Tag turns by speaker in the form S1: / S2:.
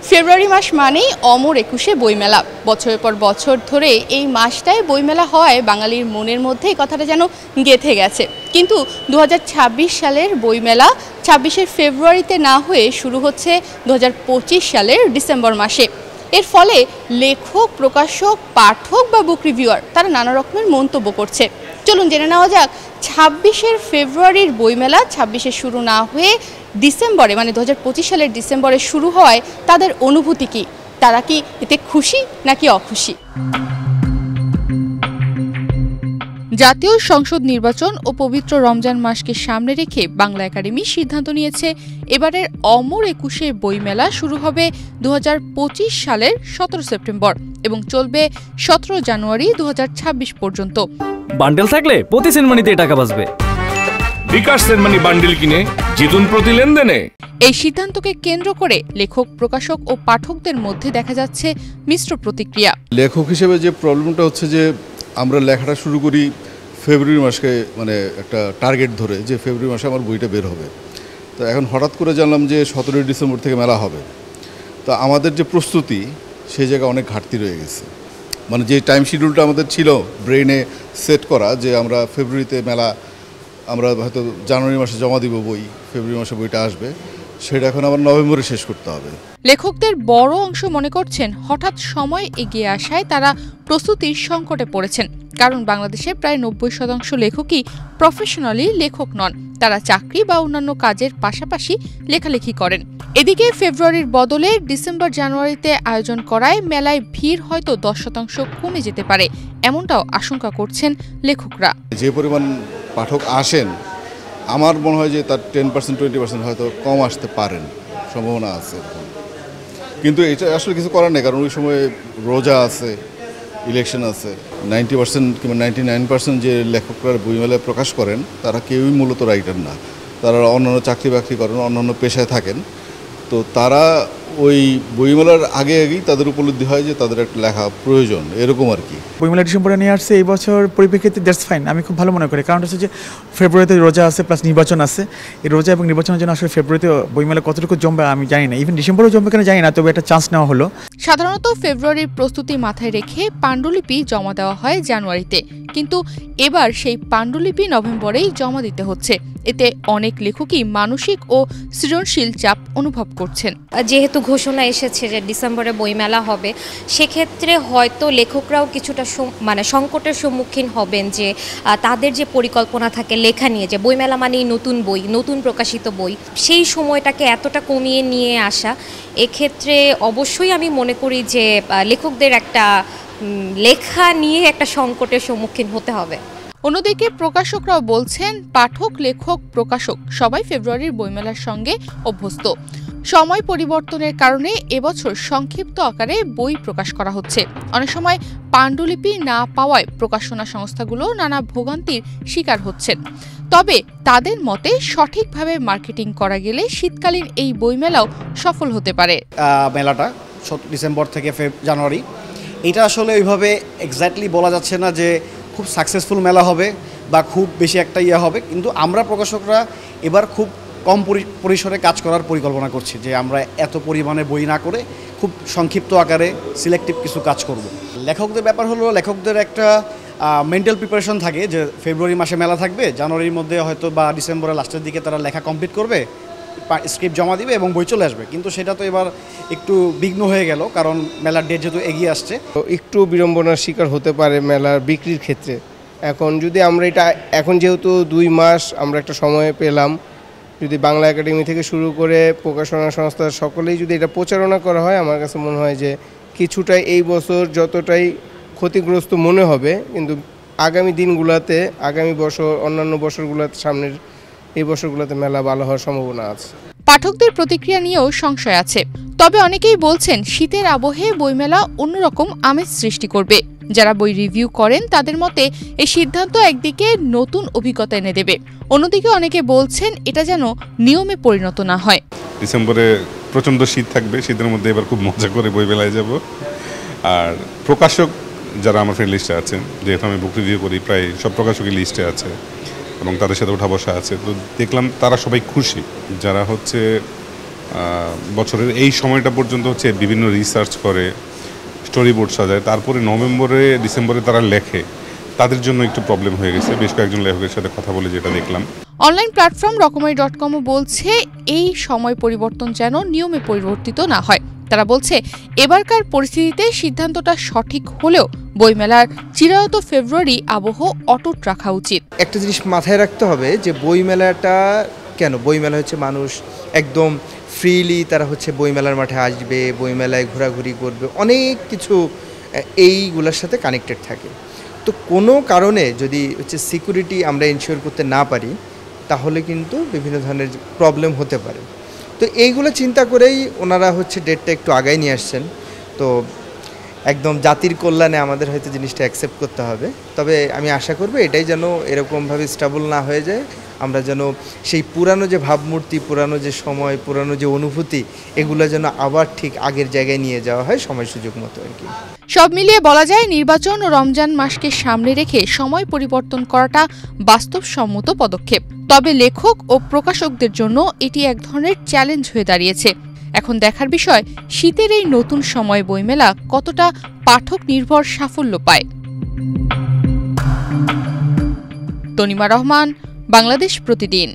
S1: ফেব্রুয়ারি মাস মানেই অমর একুশে বইমেলা। বছরের পর বছর ধরে এই মাসটায় বইমেলা হওয়ায় বাঙালির মনের মধ্যে এই কথাটা যেন গেঁথে গেছে। কিন্তু 2026 সালের বইমেলা 26শে ফেব্রুয়ারিতে না হয়ে শুরু হচ্ছে 2025 সালের ডিসেম্বর মাসে। এর ফলে লেখক, প্রকাশক, পাঠক বা বুক রিভিউয়ার তারা নানা রকমের মন্তব্য করছে। চলুন জেনে নেওয়া যাক 26শে ফেব্রুয়ারির বইমেলা 26শে শুরু না হয়ে ডিসেম্বরে মানে 2025 সালের ডিসেম্বরে শুরু হওয়ায় তাদের অনুভূতি কি, তারা কি এতে খুশি নাকি অখুশি। জাতীয় সংসদ নির্বাচন ও পবিত্র রমজান মাসকে সামনে রেখে বাংলা একাডেমি সিদ্ধান্ত নিয়েছে এবারের অমর একুশে বইমেলা শুরু হবে 2025 সালের 17 সেপ্টেম্বর এবং চলবে 17 জানুয়ারি 2026 পর্যন্ত।
S2: বান্ডেল থাকলে প্রতি সেনমানিতে টাকা বাঁচবে।
S3: বিকাশ সেনমানি বান্ডেল কিনে জিতুন প্রতি লেনদেনে।
S1: এই সিদ্ধান্তকে কেন্দ্র করে লেখক, প্রকাশক ও পাঠকদের মধ্যে দেখা যাচ্ছে মিশ্র প্রতিক্রিয়া।
S4: লেখক হিসেবে যে প্রবলেমটা হচ্ছে যে আমরা লেখাটা শুরু করি ফেব্রুয়ারি মাসকে মানে একটা টার্গেট ধরে যে ফেব্রুয়ারি মাসে আমার বইটা বের হবে। তো এখন হঠাৎ করে জানলাম যে 17 ডিসেম্বর থেকে মেলা হবে। তো আমাদের যে প্রস্তুতি সেই জায়গায় অনেক ঘাটতি রয়ে গেছে। মানে যে টাইম শিডিউলটা আমাদের ছিল ব্রেনে সেট করা যে আমরা ফেব্রুয়ারিতে মেলা, আমরা হয়তো জানুয়ারি মাসে জমা দিব বই, ফেব্রুয়ারি মাসে বইটা আসবে, সেটা এখন আবার নভেম্বরে শেষ করতে হবে।
S1: লেখকদের বড় অংশ মনে করছেন হঠাৎ সময় এগিয়ে আসায় তারা প্রস্তুতির সংকটে পড়েছেন। কারণ বাংলাদেশে প্রায় 90% লেখকই প্রফেশনালি লেখক নন, তারা চাকরি বা অন্যান্য কাজের পাশাপাশি লেখালেখি করেন। এদিকে ফেব্রুয়ারির বদলে ডিসেম্বর জানুয়ারিতে আয়োজন করায় মেলায় ভিড় হয়তো 10% কমে যেতে পারে, এমনটাও আশঙ্কা করছেন লেখকরা।
S4: যে পরিমাণ পাঠক আসেন আমার মনে হয় যে তার 10-20% হয়তো কম আসতে পারেন, সম্ভাবনা আছে। কিন্তু এটা আসলে কিছু করার নেই, কারণ ওই সময় রোজা আছে, ইলেকশন আছে। 90% কিংবা 99% যে লেখকরা বইমেলায় প্রকাশ করেন তারা কেউই মূলত রাইটার না, তারা অন্যান্য চাকরি বাকরি করেন, অন্যান্য পেশায় থাকেন। তো তারা ওই বইমেলার আগেই তাদের উপলব্ধি হয় যে তাদের একটা লেখা প্রয়োজন, এরকম আর কি।
S5: বইমেলা ডিসেম্বরে নিয়ে আসছে এই বছর পরিপ্রেক্ষিতে, দ্যাটস ফাইন, আমি খুব ভালো মনে করি। কারণ হচ্ছে যে ফেব্রুয়ারিতে রোজা আছে প্লাস নির্বাচন আছে। এই রোজা এবং নির্বাচনের জন্য আসলে ফেব্রুয়ারিতে বইমেলা কতটুকু জমবে আমি জানি না, ইভেন ডিসেম্বরেও জমবে কিনা জানি না, তবে একটা চান্স নেওয়া হলো।
S1: সাধারণত ফেব্রুয়ারির প্রস্তুতি মাথায় রেখে পাণ্ডুলিপি জমা দেওয়া হয় জানুয়ারিতে, কিন্তু এবার সেই পাণ্ডুলিপি নভেম্বরেই জমা দিতে হচ্ছে। এতে অনেক লেখকই মানসিক ও সৃজনশীল চাপ অনুভব করছেন।
S6: যেহেতু ঘোষণা এসেছে যে ডিসেম্বরে বইমেলা হবে, সেক্ষেত্রে হয়তো লেখকরাও কিছুটা মানে সংকটের সম্মুখীন হবেন যে তাদের যে পরিকল্পনা থাকে লেখা নিয়ে, যে বইমেলা মানেই নতুন বই, নতুন প্রকাশিত বই, সেই সময়টাকে এতটা কমিয়ে নিয়ে আসা, এক্ষেত্রে অবশ্যই আমি মনে করি যে লেখকদের একটা লেখা নিয়ে একটা সংকটের সম্মুখীন হতে হবে।
S1: অন্যদিকে প্রকাশকরাও বলছেন পাঠক, লেখক, প্রকাশক সবাই ফেব্রুয়ারির বইমেলার সঙ্গে অভ্যস্ত। সময় পরিবর্তনের কারণে এবছর সংক্ষিপ্ত আকারে বই প্রকাশ করা হচ্ছে। অনেক সময় পাণ্ডুলিপি না পাওয়ায় প্রকাশনা সংস্থাগুলো নানা ভোগান্তির শিকার হচ্ছেন। তবে তাদের মতে সঠিকভাবে মার্কেটিং করা গেলে শীতকালীন এই বইমেলাও সফল হতে পারে।
S7: মেলাটা ডিসেম্বর থেকে জানুয়ারি, এটা আসলে ওইভাবে এক্স্যাক্টলি বলা যাচ্ছে না যে খুব সাকসেসফুল মেলা হবে বা খুব বেশি একটা হবে, কিন্তু আমরা প্রকাশকরা এবার খুব কম পরিসরে কাজ করার পরিকল্পনা করছি, যে আমরা এত পরিমাণে বই না করে খুব সংক্ষিপ্ত আকারে সিলেক্টিভ কিছু কাজ করব। লেখকদের ব্যাপার হলো, লেখকদের একটা মেন্টাল প্রিপারেশন থাকে যে ফেব্রুয়ারি মাসে মেলা থাকবে, জানুয়ারির মধ্যে হয়তো বা ডিসেম্বরের লাস্টের দিকে তারা লেখা কমপ্লিট করবে, স্ক্রিপ্ট জমা দিবে এবং বই চলে আসবে। কিন্তু সেটা তো এবার একটু বিঘ্ন হয়ে গেল, কারণ মেলার ডেট যেহেতু এগিয়ে আসছে।
S8: একটু বিড়ম্বনার শিকার হতে পারে মেলার বিক্রির ক্ষেত্রে। এখন যদি আমরা এটা এখন যেহেতু 2 মাস আমরা একটা সময় পেলাম, যদি বাংলা একাডেমি থেকে শুরু করে প্রকাশনা সংস্থা সকলেই যদি এটা প্রচারণা করা হয়, আমার কাছে মনে হয় যে কিছুটা এই বছর যতটাই ক্ষতিগ্রস্ত মনে হবে, কিন্তু আগামী দিনগুলোতে, আগামী বছর, অন্যান্য বছরগুলোতে, সামনের এই বছরগুলোতে মেলা ভালো হওয়ার সম্ভাবনা আছে।
S1: পাঠকদের প্রতিক্রিয়া নিয়েও সংশয় আছে। তবে অনেকেই বলছেন শীতের আবহে বইমেলা অন্যরকম আমেজ সৃষ্টি করবে। যারা বই রিভিউ করেন তাদের মতে এই সিদ্ধান্ত একদিকে নতুন অভিজ্ঞতা এনে দেবে, অন্যদিকে অনেকে বলছেন এটা যেন নিয়মে পরিণত না হয়।
S9: ডিসেম্বরে প্রচণ্ড শীত থাকবে, শীতের মধ্যে এবার খুব মজা করে বই মেলায় যাব। আর প্রকাশক যারা আমার ফ্রেন্ড লিস্টে আছেন, যেহেতু আমি বুক রিভিউ করি, প্রায় সব প্রকাশকের লিস্টে আছে এবং তাদের সাথে ওঠা বসা আছে, তো দেখলাম তারা সবাই খুশি। যারা হচ্ছে বছরের এই সময়টা পর্যন্ত হচ্ছে বিভিন্ন রিসার্চ করে, স্টোরি বোর্ড সাজায়, তারপরে নভেম্বরে ডিসেম্বরে তারা লেখে। তাদের জন্য একটু প্রবলেম হয়ে গেছে, বেশ কয়েকজন লেখকের সাথে কথা বলে যেটা দেখলাম।
S1: অনলাইন প্ল্যাটফর্ম রকমারি.কমও বলছে এই সময় পরিবর্তন যেন নিয়মে পরিবর্তিত না হয়। তারা বলছে এবারকার পরিস্থিতিতে সিদ্ধান্তটা সঠিক হলেও বইমেলার চিরায়ত ফেব্রুয়ারি আবহ অটুট রাখা উচিত।
S10: একটা জিনিস মাথায় রাখতে হবে যে বইমেলাটা কেন, বইমেলা হচ্ছে মানুষ একদম ফ্রিলি তারা হচ্ছে বইমেলার মাঠে আসবে, বইমেলায় ঘোরাঘুরি করবে, অনেক কিছু এইগুলোর সাথে কানেক্টেড থাকে। তো কোনো কারণে যদি হচ্ছে সিকিউরিটি আমরা এনশিওর করতে না পারি তাহলে কিন্তু বিভিন্ন ধরনের প্রবলেম হতে পারে। তো এইগুলো চিন্তা করেই ওনারা হচ্ছে ডেটটা একটু আগায় নিয়ে আসছেন। তো একদম জাতির কল্যাণে আমাদের হয়তো জিনিসটা অ্যাকসেপ্ট করতে হবে। তবে আমি আশা করব এটাই যেন এরকমভাবে স্টেবল না হয়ে যায়, আমরা যেন সেই পুরানো যে ভাবমূর্তি, পুরানো যে সময়, পুরানো যে অনুভূতি, এগুলো যেন আবার ঠিক আগের জায়গায় নিয়ে যাওয়া হয় সময় সুযোগ মতো আর কি।
S1: সব মিলিয়ে বলা যায় নির্বাচন ও রমজান মাসকে সামনে রেখে সময় পরিবর্তন করাটা বাস্তবসম্মত পদক্ষেপ। তবে লেখক ও প্রকাশকদের জন্য এটি এক ধরনের চ্যালেঞ্জ হয়ে দাঁড়িয়েছে। এখন দেখার বিষয় শীতের এই নতুন সময় বইমেলা কতটা পাঠক নির্ভর সাফল্য পায়। তনিমা রহমান, বাংলাদেশ প্রতিদিন।